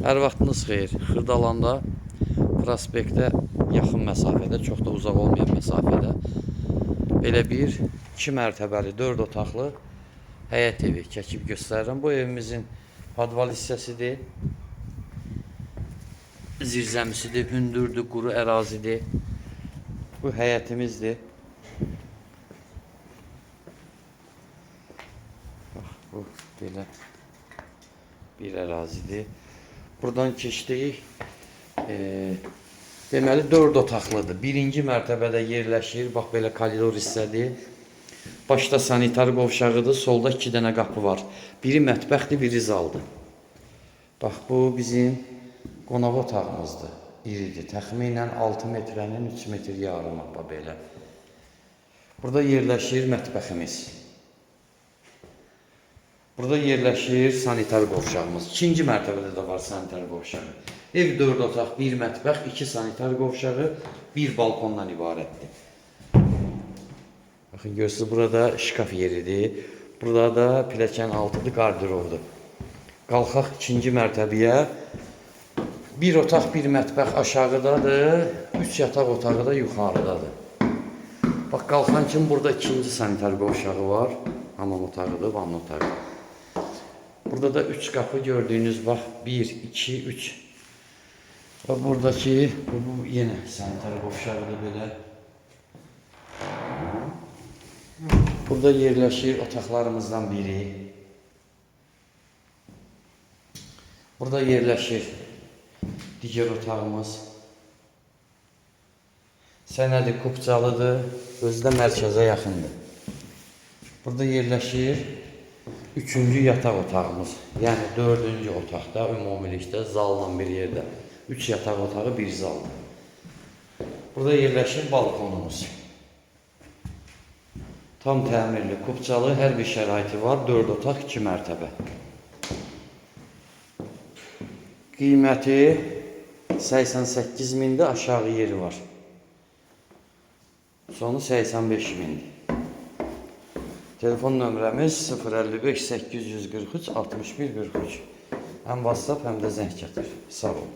Hər vaxtınız xeyir. Xırdalanda prospektə yaxın məsafədə, çox da uzaq olmayan məsafədə belə bir 2 mərtəbəli, 4 otaqlı həyət evi çəkib göstərirəm. Bu evimizin podval hissəsidir. Zirzəmisidir, hündürdür, quru ərazidir. Bu həyətimizdir. Bax, bu belə bir ərazidir. Buradan keçdik. Deməli 4 otaqlıdır. Birinci mərtəbədə yerləşir. Bax, belə koridor hissədir. Başda sanitar qovşağıdır. Solda 2 dənə qapı var. Biri mətbəxdir, biri zaldır. Bax, bu bizim qonaq otağımızdır. İridir. Təxminən 6 metrənin 3 metr yarım. Bax, belə. Burada yerləşir mətbəximiz. Burada yerləşir sanitar qovşağımız. İkinci mərtəbədə də var sanitar qovşağı. Ev 4 otaq, 1 mətbəx, 2 sanitar qovşağı, 1 balkondan ibarətdir. Baxın, görürsünüz, burada şkaf yeridir. Burada da pilləkən altıdır, qardirovdur. Qalxaq ikinci mərtəbəyə. 1 otaq, 1 mətbəx aşağıdadır, 3 yataq otağı da yuxarıdadır. Bax, qalxan kimi burada ikinci sanitar qovşağı var. Hamam otağıdır, vanna otağı. Burada da 3 qapı gördüyünüz, bax, 1, 2, 3. Və buradakı, bu yenə sanitar qovşağıdır belə. Burada yerləşir otaqlarımızdan biri. Burada yerləşir digər otağımız. Sənədi Kupcalıdır, özü də mərkəzə yaxındır. Burada yerləşir 3-cü yataq otağımız. Yəni 4-cü otaqda, ümumilikdə zalla bir yerdə. 3 yataq otağı, 1 zaldır. Burada yerləşir balkonumuz. Tam təmirli, Kupcalı, hər bir şəraiti var. 4 otaq, 2 mərtəbə. Qiyməti 88 mindir, aşağı yeri var. Sonu 85 mindir. Telefon nömrəmiz 055 843 61 43. Həm WhatsApp, həm də zəng gətir. Sağ olun.